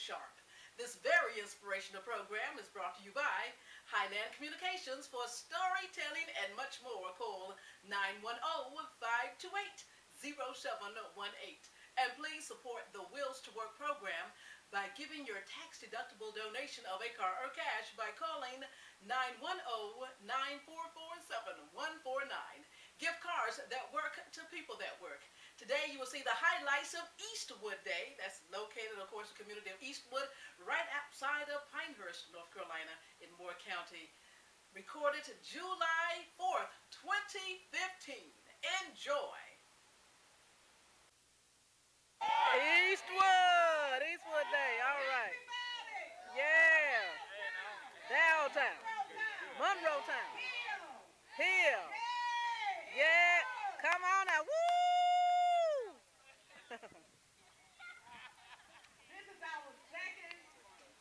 Highland-Sharpe. This very inspirational program is brought to you by Highland Communications for storytelling and much more. Call 910-528-0718. And please support the Wills to Work program by giving your tax-deductible donation of a car or cash by calling 910-944-7149. Give cars that work to people that work. Today you will see the highlights of Eastwood Day. That's located, of course, in the community of Eastwood, right outside of Pinehurst, North Carolina, in Moore County. Recorded July 4th, 2015. Enjoy. Eastwood Day, all right. Yeah. Downtown. Monroe Town. Hill. Yeah. Come on now. Woo! This is our second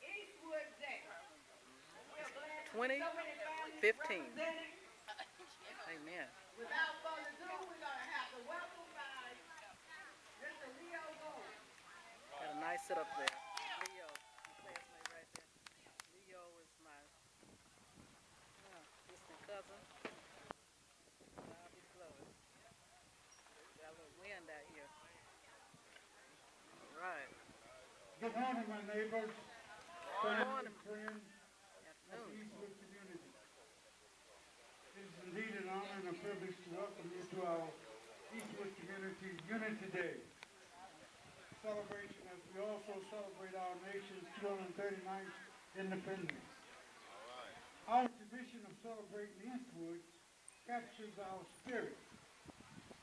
Eastwood Day. 2015. Amen. Without further ado, we're going to have to welcome by Mr. Leo Goins. Got a nice setup there. Leo, my classmate right there. Leo is my distant cousin. God be glory. Got a little wind out here. All right. Good morning, my neighbors. Good morning. Friends of the Eastwood community. It is indeed an honor and a privilege to welcome you to our Eastwood Community Unity Day celebration, as we also celebrate our nation's 239th independence. Our tradition of celebrating Eastwood captures our spirit,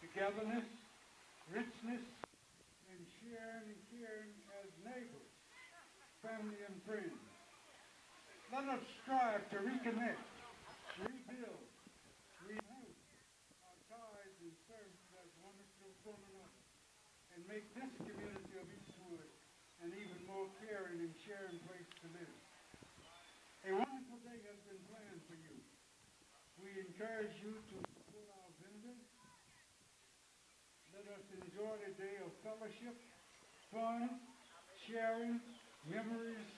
togetherness, richness, and sharing and caring as neighbors, family, and friends. Let us strive to reconnect, rebuild, renew our ties and service as one another, and make this community of Eastwood an even more caring and sharing place to live. A wonderful day has been planned for you. We encourage you to support our vendors. Let us enjoy the day of fellowship, fun, sharing, memories,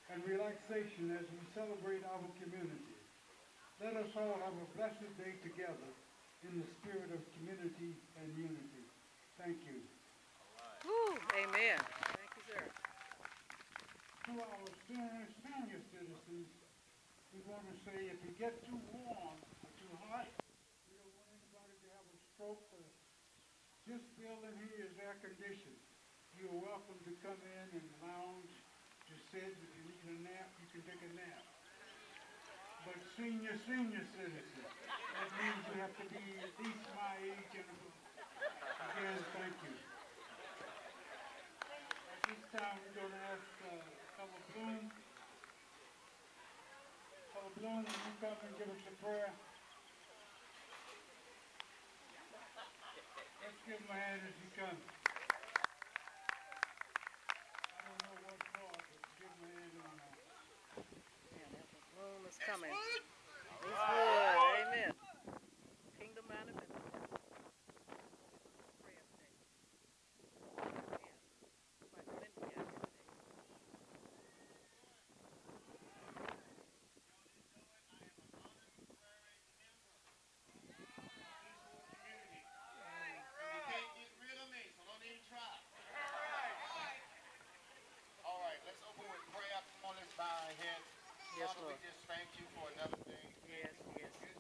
and relaxation as we celebrate our community. Let us all have a blessed day together in the spirit of community and unity. Thank you. Woo, amen. Thank you, sir. To our senior citizens, we want to say if you get too warm or too hot, we don't want anybody to have a stroke. This building here is air conditioned. You are welcome to come in and lounge, to sit. If you need a nap, you can take a nap. But senior citizens, that means you have to be at least my age and above. Again, thank you. At this time, we're going to ask Ethel Bloom. Ethel Bloom, will you come and give us a prayer? Let's give him a hand as he comes. I don't know what for, but give him a hand on that. Man, Ethel Bloom is coming. Eastwood, amen. Kingdom manifest. Let's open with prayer. Come on, let's bow our heads. Yes, Father, Lord. we just thank you for another day. Yes, yes. Thank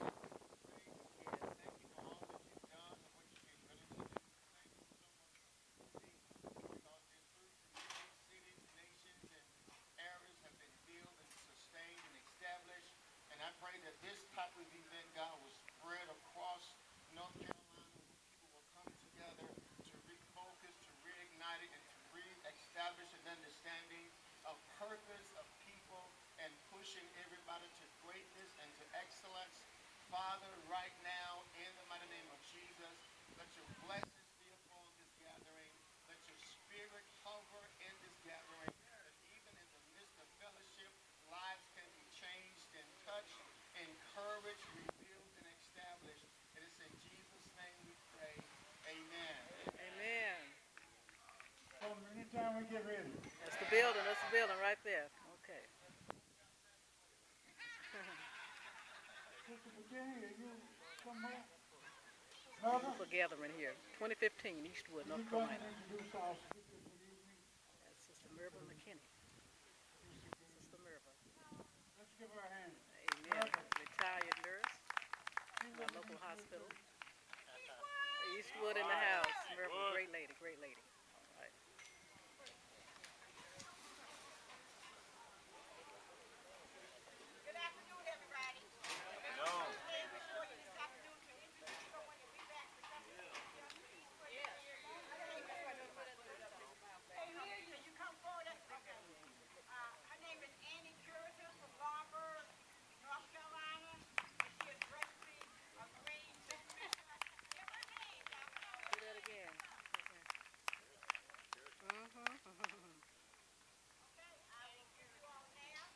you for all that you've done and what you're getting ready to do. Thank you so much because your fruit in many cities, nations, and areas have been healed and sustained and established. And I pray that this type of event, God, will spread across North Carolina, where people will come together to refocus, to reignite it, and to re-establish an understanding of purpose of people and pushing everybody to greatness and to excellence. Father, right now, in the mighty name of Jesus, let your blessings be upon this gathering. Let your spirit hover in this gathering, that even in the midst of fellowship, lives can be changed and touched, encouraged, revealed, and established. And it's in Jesus' name we pray. Amen. Amen. So anytime we get ready. That's the That's the building right there. Okay. Sister Virginia, you somewhere? Merva? For gathering here. 2015, Eastwood, North Carolina. Introduce our speaker for the evening. That's Sister Merva McKinney. Sister Merva. Let's give her a hand. Amen. Retired nurse from our local hospital. Eastwood in the house. Merva, great lady, great lady. All right. Good afternoon, everybody. Her name is Cureton from Laurinburg, North Carolina. And she is graciously agreed to give her name. Do that again. Okay, I will give you all now.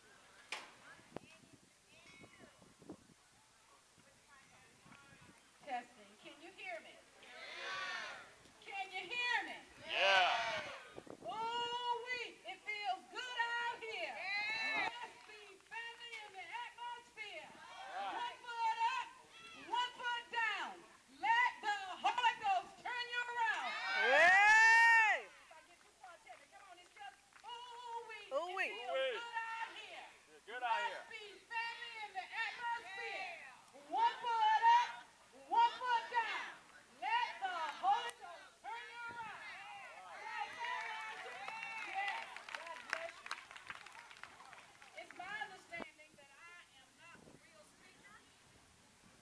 Testing. Can you hear me? Can you hear me? Ooh-wee, it feels good out here. Must be family in the atmosphere. One foot up, one foot down. Let the Holy Ghost turn you around. Hey! If I get too far, tell me. Come on, it's just ooh-wee. Ooh-wee. It feels good out here. Must be family in the atmosphere. One foot up, one foot down. Let the Holy Ghost turn you around. Right there, yes, God bless you. It's my understanding that I am not the real speaker.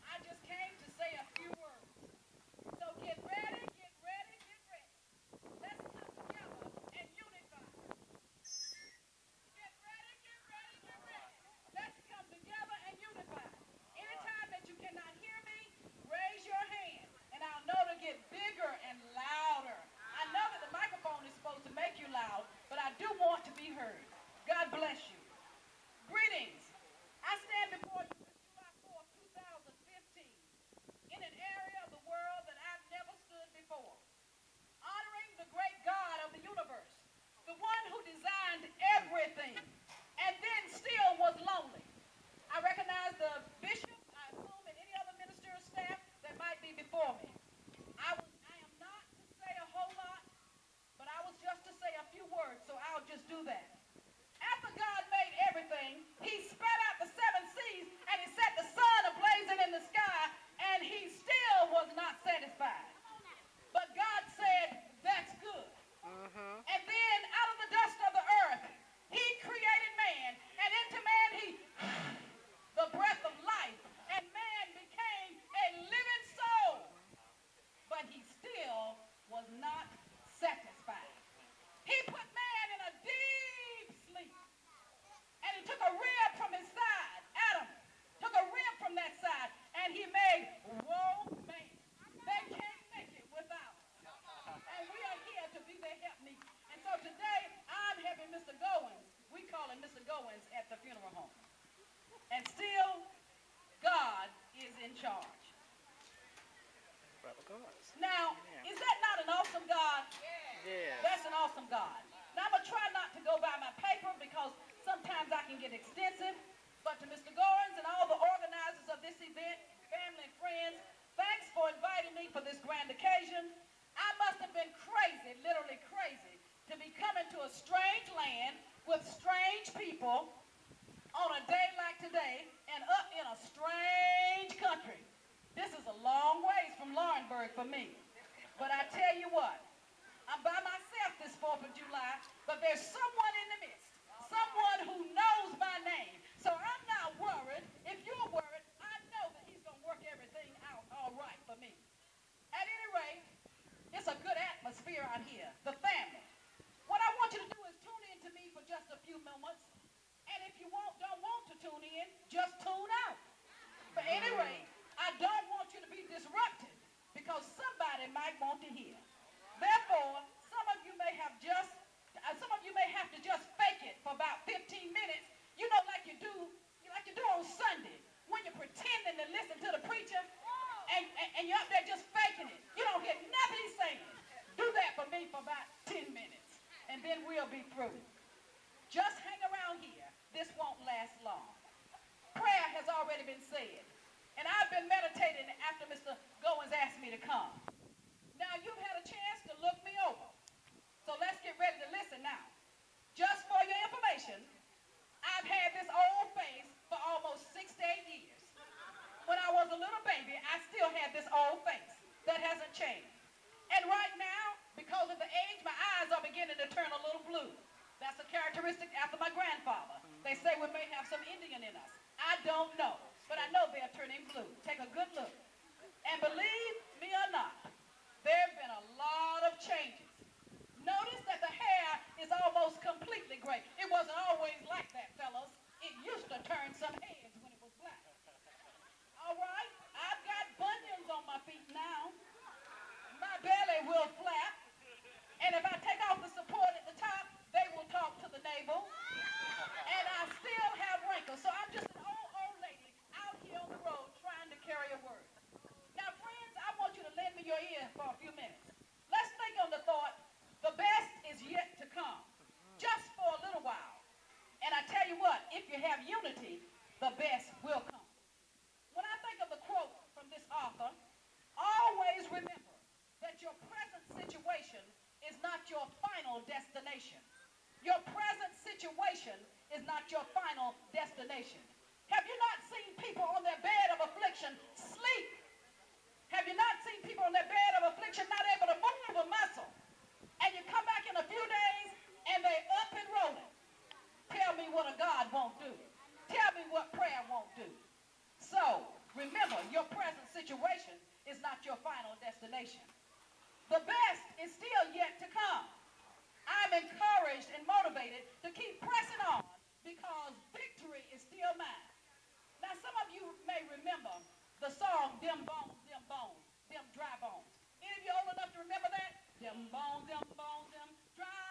I just came to say a few words. So get ready, get ready, get ready. Let's come together and unify. Get ready, get ready, get ready. Let's come together and unify. Anytime that you cannot hear me, raise your hand, and I'll know to get bigger and louder. I know that the microphone is supposed to make you loud, but I do want to be heard. God bless you. Greetings. I stand before you this July 4th, 2015, in an area of the world that I've never stood before, honoring the great God of the universe, the one who designed everything, and then still was lonely. I recognize the bishop, I assume, and any other minister or staff that might be before me. I am not to say a whole lot, but I was just to say a few words, so I'll just do that. After God made everything, he spread out the seven seas, and he set the sun ablazing in the sky, and he still was not satisfied. But God said, that's good. And then out of the dust of the earth, he created man, and into man he the breath of life, and man became a living soul. But he still was not satisfied. He put man in a deep sleep, and he took a rib from his side. Adam took a rib from that side, and he made woe man. They can't make it without. And we are here to be their helpmeet. And so today, I'm having Mr. Goins. We call him Mr. Goins at the funeral home. And still, God is in charge. Brother Goins. Now, is that not an awesome God? Yeah. That's an awesome God. Now, I'm going to try not to go by my paper because sometimes I can get extensive. But to Mr. Goins and all the organizers of this event, family and friends, thanks for inviting me for this grand occasion. I must have been crazy, literally crazy, to be coming to a strange land with strange people on a day like today and up in a strange country. This is a long ways from Laurinburg for me. But I tell you what, I'm by myself this 4th of July, but there's someone in the midst, someone who knows my name. So I'm not worried. If you're worried, I know that he's going to work everything out all right for me. At any rate, it's a good atmosphere out here, the family. What I want you to do is tune in to me for just a few moments. And if you don't want to tune in, just tune out. But at any rate, I don't want you to be disrupted because somebody might want to hear. Therefore, some of you may have to just fake it for about 15 minutes, you know, like you do on Sunday when you're pretending to listen to the preacher and you're up there just faking it. You don't hear nothing he's saying. Do that for me for about 10 minutes, and then we'll be through. me to come. Now, you've had a chance to look me over. So let's get ready to listen now. Just for your information, I've had this old face for almost 6 to 8 years. When I was a little baby, I still had this old face. That hasn't changed. And right now, because of the age, my eyes are beginning to turn a little blue. That's a characteristic after my grandfather. They say we may have some Indian in us. I don't know, but I know they're turning blue. Take a good look. And believe me or not, there have been a lot of changes. Notice that the hair is almost completely gray. It wasn't always like that, fellas. It used to turn some heads when it was black. All right, I've got bunions on my feet now. My belly will flap. And if I take off the support at the top, they will talk to the navel. And I still have wrinkles. So I'm just an old lady out here on the road trying to carry a word. Now, friends, I want you to lend me your ear for a few minutes. Let's think on the thought, the best is yet to come, just for a little while. And I tell you what, if you have unity, the best will come. When I think of the quote from this author, always remember that your present situation is not your final destination. Your present situation is not your final destination. Have you not seen people on their bed of affliction sleep? Have you not seen people on their bed of affliction not able to move a muscle? And you come back in a few days and they're up and rolling. Tell me what a God won't do. Tell me what prayer won't do. So, remember, your present situation is not your final destination. The best is still yet to come. I'm encouraged and motivated to keep pressing on because victory is still mine. Now, some of you may remember the song, Them Bones, Them Dry Bones. Any of you old enough to remember that? Them bones, them dry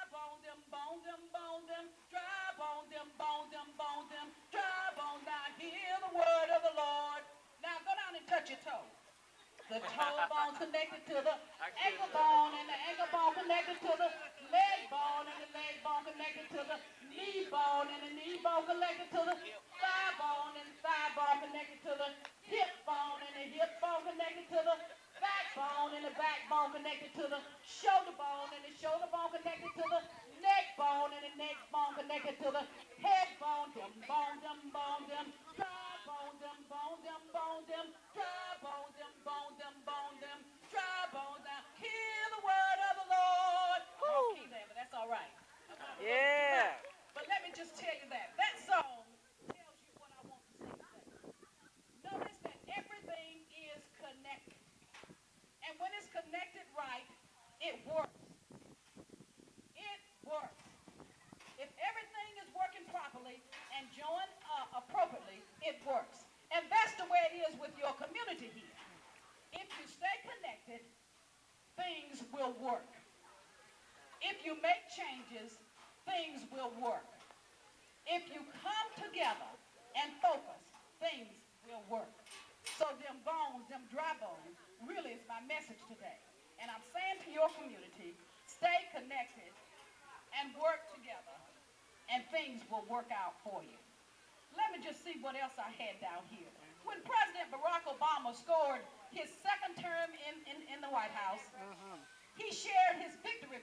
bones, them bones, them dry bones, them bones, them dry bones. Now hear the word of the Lord. Now go down and touch your toe. The toe bone connected to the ankle bone, and the ankle bone connected to the leg bone, and the leg bone connected to the knee bone, and the knee bone connected to the thigh bone, and the thigh bone connected to the hip bone, and the hip bone connected to the backbone, and the backbone connected to the shoulder bone, and the shoulder bone connected to the neck bone, and the neck bone connected to the head bone. Them bone, them bone, them dry bone, them bone, them bone, them dry bone, them bone, them bone, them dry bone. Now hear the word of the Lord. Okay there, but that's all right. Yeah. But let me just tell you that song tells you what I want to say today. Notice that everything is connected. And when it's connected right, it works. It works. If everything is working properly and joined appropriately, it works. And that's the way it is with your community here. If you stay connected, things will work. If you make changes, things will work. If you come together and focus, things will work. So them bones, them dry bones, really is my message today. And I'm saying to your community, stay connected and work together, and things will work out for you. Let me just see what else I had down here. When President Barack Obama scored his second term in the White House, he shared his victory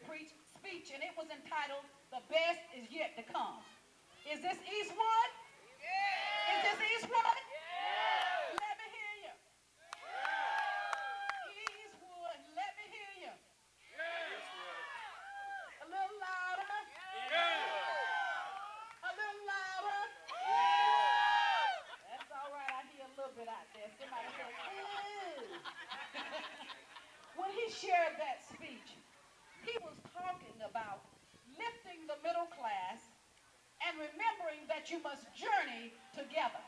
speech, and it was entitled, "The Best Is Yet to Come." Is this Eastwood? Yeah. Is this Eastwood? Yeah. Let me hear you. Yeah. Eastwood, let me hear you. Yeah. A little louder. Yeah. A little louder. Yeah. That's all right. I hear a little bit out there. Somebody said, "Ooh." When he shared that speech, he was talking about lifting the middle class and remembering that you must journey together,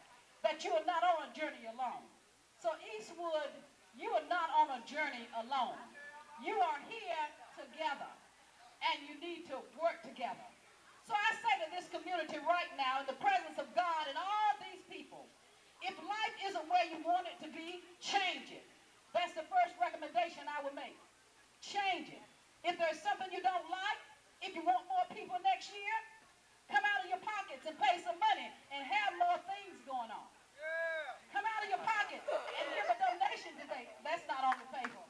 that you are not on a journey alone. So Eastwood, you are not on a journey alone. You are here together, and you need to work together. So I say to this community right now, in the presence of God and all these people, if life isn't where you want it to be, change it. That's the first recommendation I would make. Change it. If there's something you don't like, if you want more people next year, come out of your pockets and pay some money and have more things going on. Yeah. Come out of your pocket and give a donation today. That's not on the paper.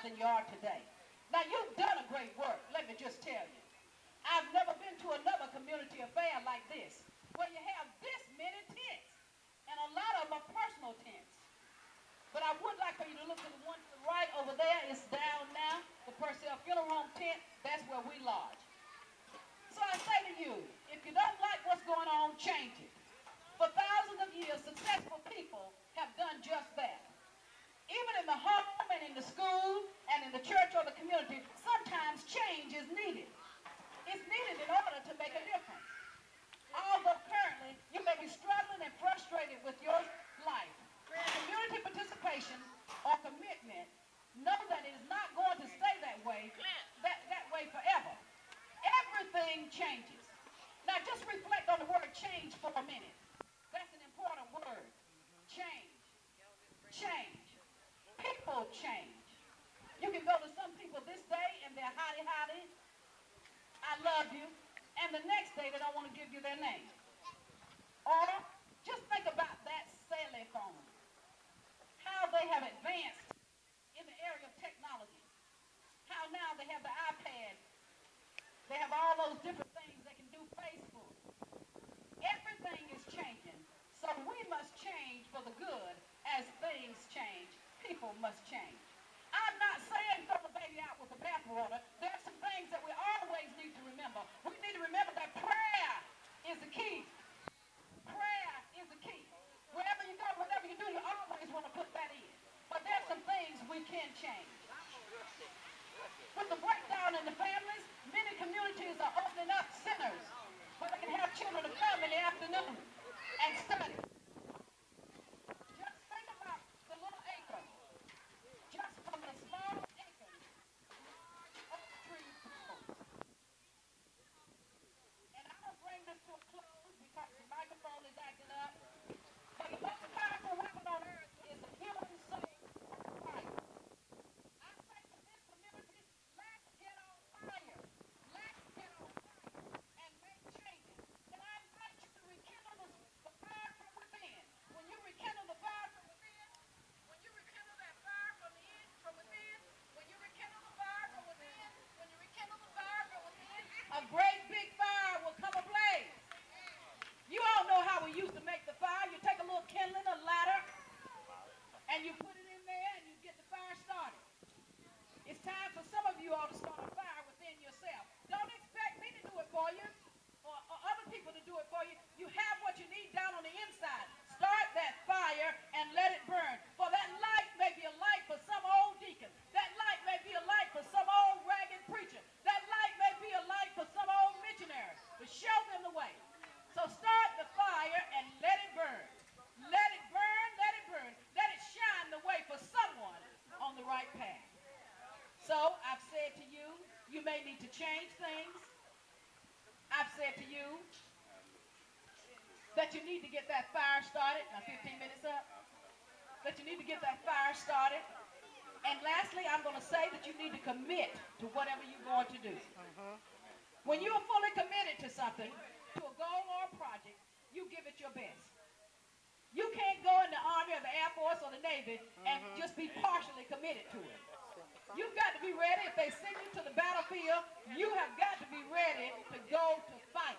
than you are today. Now, you've done a great work, let me just tell you. I've never been to another community affair like this, where you have this many tents, and a lot of them are personal tents. But I would like for you to look to the one to the right over there. It's down now, the Purcell Funeral Home tent. That's where we lodge. So I say to you, if you don't like what's going on, change it. For thousands of years, successful people have done just that. Even in the home and in the school and in the church or the community, sometimes change is needed. It's needed in order to make a difference. Although currently you may be struggling and frustrated with your life, community participation or commitment, know that it is not going to stay that way forever. Everything changes. Now just reflect on the word change for a minute. That's an important word. Change. Change. People change. You can go to some people this day and they're howdy, I love you, and the next day they don't want to give you their name. Or just think about that cellular phone. How they have advanced in the area of technology. How now they have the iPad. They have all those different things. They can do Facebook. Everything is changing. So we must change for the good. As things change, people must change. I'm not saying throw the baby out with the bathwater. There are some things that we always need to remember. We need to remember that prayer is the key. Prayer is the key. Wherever you go, whatever you do, you always want to put that in. But there's some things we can change. With the breakdown in the families, many communities are opening up centers where they can have children to come in the afternoon and study. Just think about the little acre. Just from the small acres, oak trees grow. And I'm going to bring this to a close because the microphone is acting up. But the most powerful weapon on earth is the human soul of fire. I say to this community, let's get on fire. Let's get on fire and make changes. And I invite you to rekindle the fire from within. When you rekindle the fire from within, when you rekindle that fire from within, when you rekindle the fire from within, when you rekindle the fire from within, a great big fire will come ablaze. You all know how we used to make the fire. You take a little kindling, a ladder, and you put it in there and you get the fire started. It's time for some of you all to start a fire within yourself. Don't expect me to do it for you or other people to do it for you. You have what you need down on the inside. Start that fire and let it burn. For that light may be a light for some old deacon. That light may be a light for some old ragged preacher. That light may be a light for some old missionary to show them the way. So start the fire and let it burn. Let it burn, let it burn. Let it shine the way for someone on the right path. So I've said to you, you may need to change things. I've said to you that you need to get that fire started. Now 15 minutes up. That you need to get that fire started. And lastly, I'm going to say that you need to commit to whatever you're going to do. When you're fully committed to something, to a goal or a project, you give it your best. You can't go in the Army or the Air Force or the Navy and just be partially committed to it. You've got to be ready. If they send you to the battlefield, you have got to be ready to go to fight.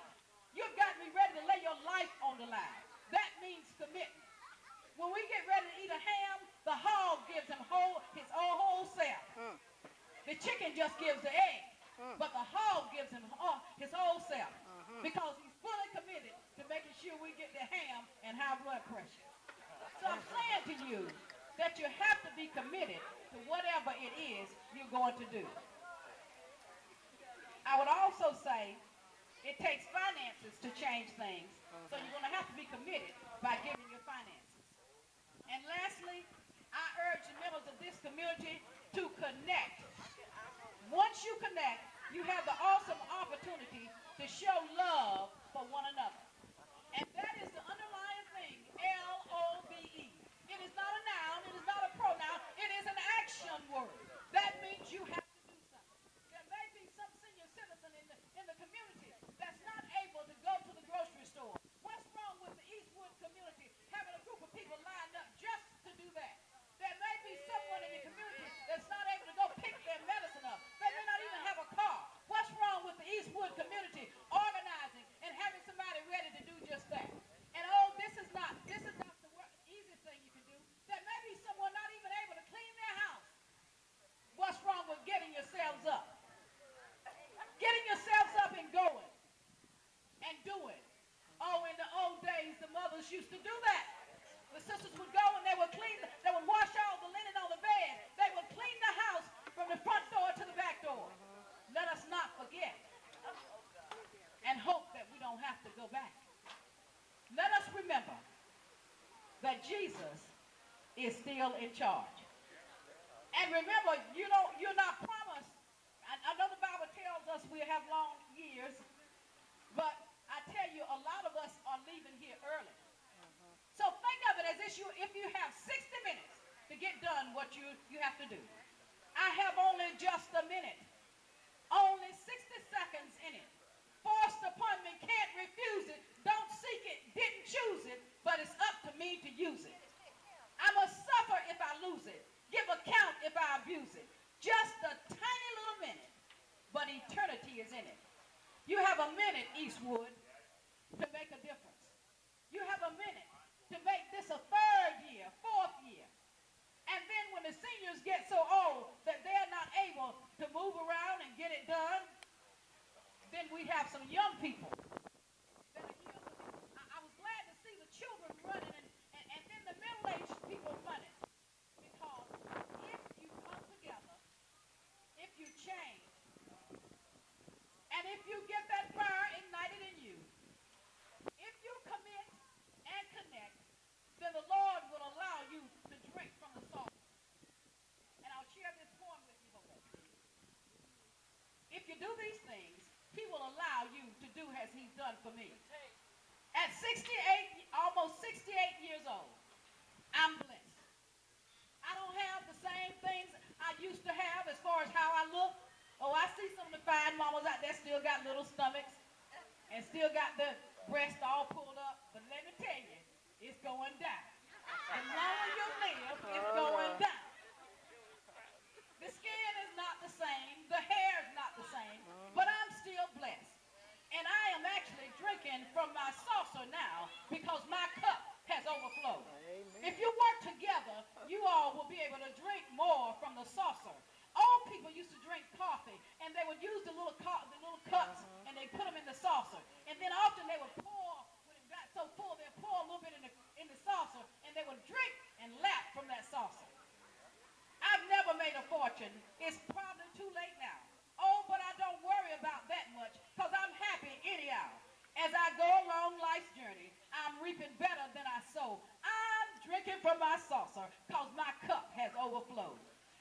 You've got to be ready to lay your life on the line. That means commitment. When we get ready to eat a ham, the hog gives him his own whole self. The chicken just gives the egg, but the hog gives him his whole self because he's fully committed to making sure we get the ham and high blood pressure. So I'm saying to you that you have to be committed to whatever it is you're going to do. I would also say it takes finances to change things, so you're going to have to be committed by giving your finances. And lastly, I urge the members of this community to connect. Once you connect, you have the awesome opportunity to show love for one another. And that is the underlying thing, L-O-V-E. It is not a noun, it is not a pronoun, it is an action word. That means you have to do something. There may be some senior citizen in the community that's not able to go to the grocery store. What's wrong with the Eastwood community having a group of people lined up just to do that? There may be someone in the community that's not able to go pick go back. Let us remember that Jesus is still in charge. And remember, you're not promised. I know the Bible tells us we have long years, but I tell you, a lot of us are leaving here early. So think of it as if you have 60 minutes to get done what you have to do. I have only just a minute. Only 60 seconds in it. Forced upon me, can't refuse it. Don't seek it, didn't choose it, but it's up to me to use it. I must suffer if I lose it. Give account if I abuse it. Just a tiny little minute, but eternity is in it. You have a minute, Eastwood, to make a difference. You have a minute to make this a third year, fourth year. And then when the seniors get so old that they're not able to move around and get it done, then we have some young people that are here. I was glad to see the children running and then the middle-aged people running. Because if you come together, if you change, and if you get that fire ignited in you, if you commit and connect, then the Lord will allow you to drink from the salt. And I'll share this poem with you. If you do these things, he will allow you to do as he's done for me. At 68, almost 68 years old, I'm blessed. I don't have the same things I used to have as far as how I look. Oh, I see some of the fine mamas out there still got little stomachs and still got the breast all pulled up. But let me tell you, it's going down. The longer you live, it's going down. The skin is not the same. The hair is not the same. But I'm still blessed. And I am actually drinking from my saucer now because my cup has overflowed. Amen. If you work together, you all will be able to drink more from the saucer. Old people used to drink coffee, and they would use the little cups, and they put them in the saucer. And then often they would pour, when it got so full, they'd pour a little bit in the saucer, and they would drink and lap from that saucer. I've never made a fortune. It's probably too late now. Oh, but I don't worry about that much, because I'm happy anyhow. As I go along life's journey, I'm reaping better than I sow. I'm drinking from my saucer, because my cup has overflowed.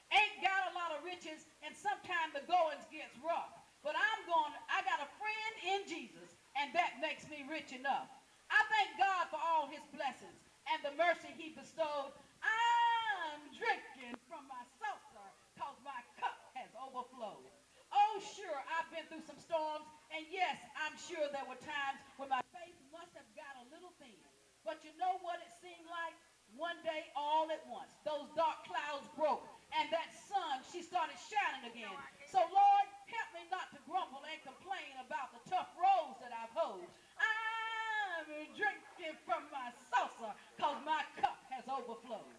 Ain't got a lot of riches, and sometimes the goings gets rough. But I got a friend in Jesus, and that makes me rich enough. I thank God for all his blessings and the mercy he bestowed. I'm drinking from my saucer, because my cup has overflowed. Oh, sure, I've been through some storms, and yes, I'm sure there were times when my faith must have got a little thin. But you know what it seemed like? One day, all at once, those dark clouds broke, and that sun, she started shining again. So, Lord, help me not to grumble and complain about the tough roads that I've hoed. I'm drinking from my saucer, because my cup has overflowed.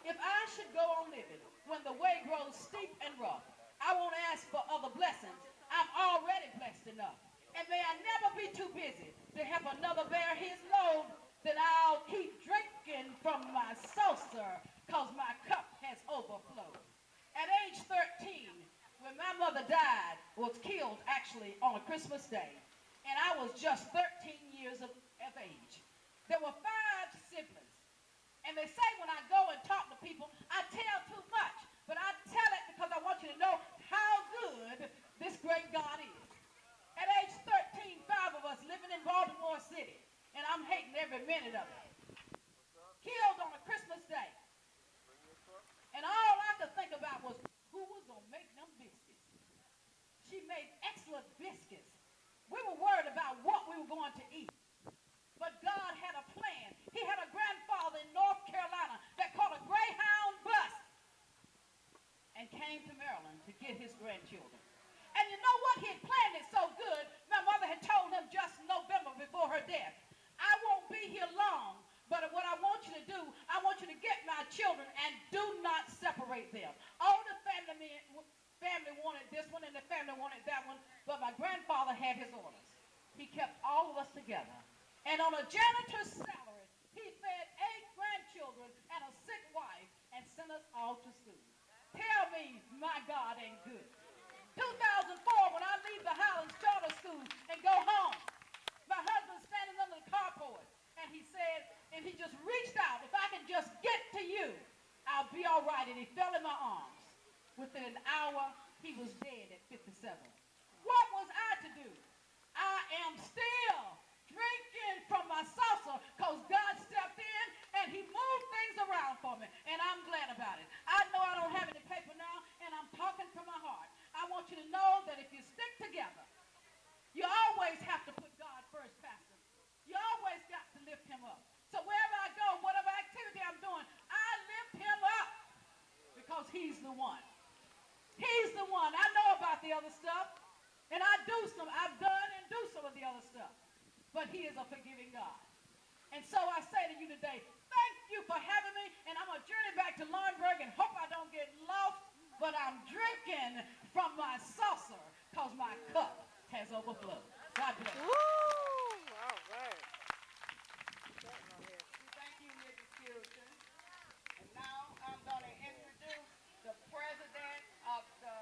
If I should go on living when the way grows steep and rough, I won't ask for other blessings. I'm already blessed enough. And may I never be too busy to help another bear his load, then I'll keep drinking from my saucer, because my cup has overflowed. At age 13, when my mother died, was killed actually on a Christmas day, and I was just 13 years of age. There were 5 siblings, and they say when I go and talk to people, I tell too much, but I tell it because I want you to know how good this great God is. At age 13, 5 of us living in Baltimore City, and I'm hating every minute of it. Killed on a Christmas day. And all I could think about was who was going to make them biscuits. She made excellent biscuits. We were worried about what we were going to eat. But God had a plan. He had a grandfather in North Carolina that caught a Greyhound bus and came to Maryland to get his grandchildren. And you know what? He had planned it so good, my mother had told him just November before her death, I won't be here long, but what I want you to do, I want you to get my children and do not separate them. All the family wanted this one and the family wanted that one, but my grandfather had his orders. He kept all of us together. And on a janitor's salary, he fed 8 grandchildren and a sick wife and sent us all to school. Tell me my God ain't good. 2004, when I leave the Highland-Sharpe school and go home, my husband's standing Within an hour, he was dead at 57. What was I to do? I am still drinking from my saucer because God stepped in and he moved things around for me, and I'm glad about it. I know I don't have any paper now, and I'm talking from my heart. I want you to know that if you stick together, you always have to put God first, Pastor. You always got to lift him up. So wherever I go, whatever activity I'm doing, I lift him up because he's the one. He's the one. I know about the other stuff, and I've done and do some of the other stuff. But he is a forgiving God. And so I say to you today, thank you for having me, and I'm going to journey back to Laurinburg and hope I don't get lost, but I'm drinking from my saucer because my cup has overflowed. God bless. Woo! All right. Thank you, Mrs. Cureton. And now I'm going to introduce the president of the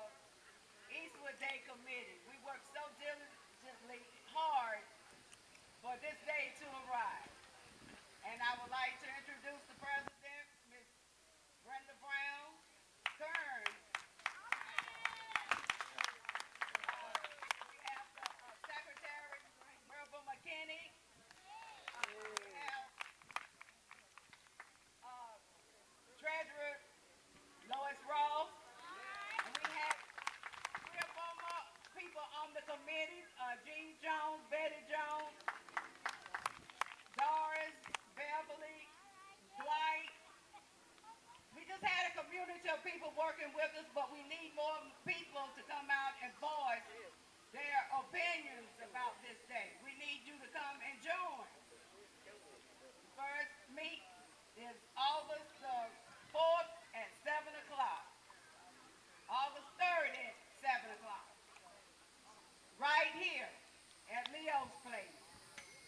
Eastwood Day Committee. We worked so diligently hard for this day to arrive. And I would like to introduce the president, Ms. Brenda Kearns. We have the secretary, Merva McKinney. We have treasurer, Lois Ross. And we have 3 or 4 more people on the committee, Dee Jones, Betty Jones, Doris, Beverly, Dwight. We just had a community of people working with us, but we need more people to come out and voice their opinions about this day. We need you to come and join. The first meet is August the 4th at 7 o'clock. August 3rd at 7 o'clock. Right here at Leo's place.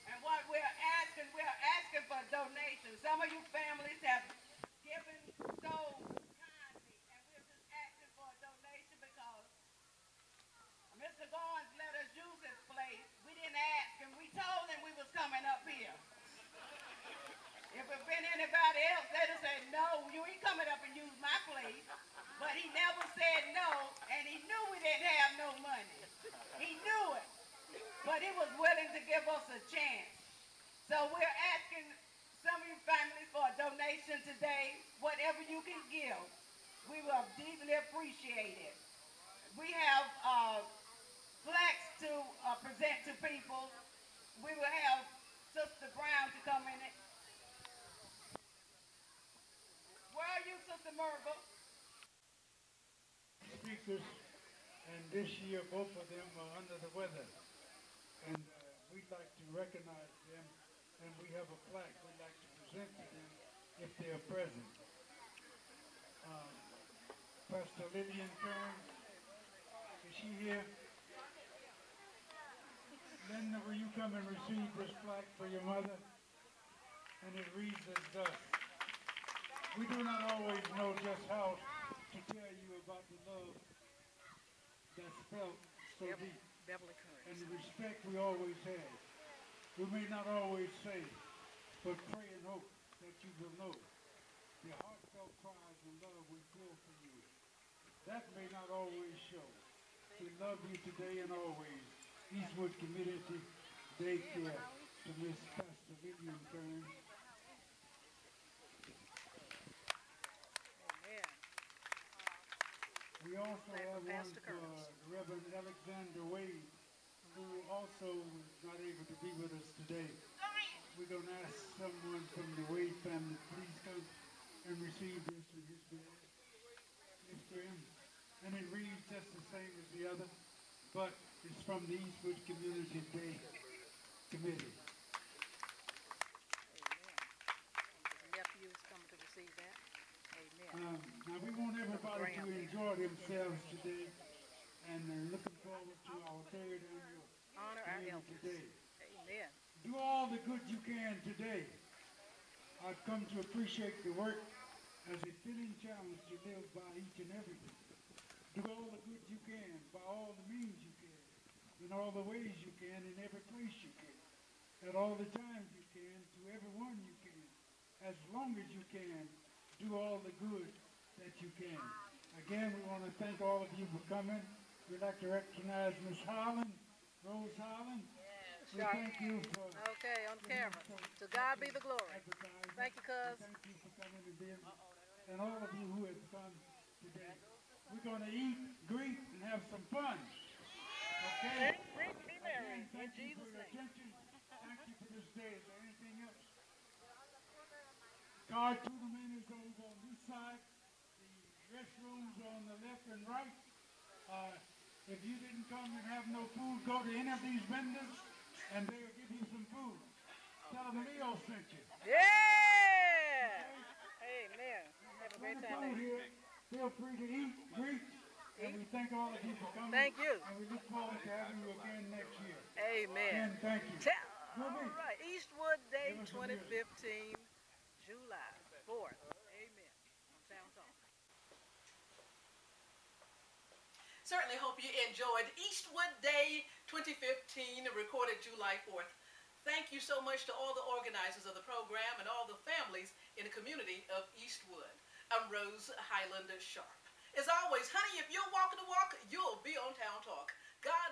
And what we're asking for donations. Some of you families have given so kindly, and we're just asking for a donation because Mr. Goins let us use his place. We didn't ask him. We told him we was coming up here. If it been anybody else, they'd have said, no, you ain't coming up and use my place. But he never said no, and he knew we didn't have no money. He knew it. But he was willing to give us a chance. So we're asking some of you families for a donation today. Whatever you can give, we will deeply appreciate it. We have plaques to present to people. We will have Sister Brown to come in it. Where are you, Sister Merva? Speakers, and this year both of them are under the weather. And we'd like to recognize them, and we have a plaque we'd like to present to them if they are present. Pastor Lillian Kearns, is she here? Linda, will you come and receive this plaque for your mother? And it reads as thus. We do not always know just how to tell you about the love that's felt so deep. Beverly Kearns. And the respect we always have. We may not always say, but pray and hope that you will know the heartfelt cries and love we feel for you. That may not always show. We love you today and always. Eastwood Community Daycare to Miss Pastor Lillian Kearns. We also have one for Reverend Alexander Wade, who also is not able to be with us today. We're going to ask someone from the Wade family, please come and receive this in his bed. Mr. M. And it reads just the same as the other, but it's from the Eastwood Community Day Committee. Amen. Nephews coming to receive that. Amen. Now we want everybody to enjoy themselves today, and looking forward to our 3rd annual Honor our elders. today. Amen. Do all the good you can today. I've come to appreciate the work as a fitting challenge to live by each and every day. Do all the good you can by all the means you can, in all the ways you can, in every place you can, at all the times you can, to everyone you can, as long as you can. Do all the good that you can. I Again, we want to thank all of you for coming. We'd like to recognize Miss Holland, Rose Holland. We thank you for Okay, on camera. To God be the glory. advertising. Thank you, cuz. Thank you for coming to be, and all of you who have come today. We're going to eat, greet, and have some fun. Okay? Be merry. Again, thank you for your attention. Thank you for this day. Is there anything else? Card tournament is over on this side. The restrooms on the left and right. If you didn't come and have no food, go to any of these vendors and they'll give you some food. Tell them Leo sent you. Yeah! Amen. Have a great time. Here, feel free to eat, greet, and we thank all of you for coming. Thank you. And we look forward to having you again next year. Amen. Again, thank you. All right. Eastwood Day 2015, July 4th. Amen. On Town Talk. Certainly hope you enjoyed Eastwood Day 2015, recorded July 4th. Thank you so much to all the organizers of the program and all the families in the community of Eastwood. I'm Rose Highland-Sharpe. As always, honey, if you're walking the walk, you'll be on Town Talk. God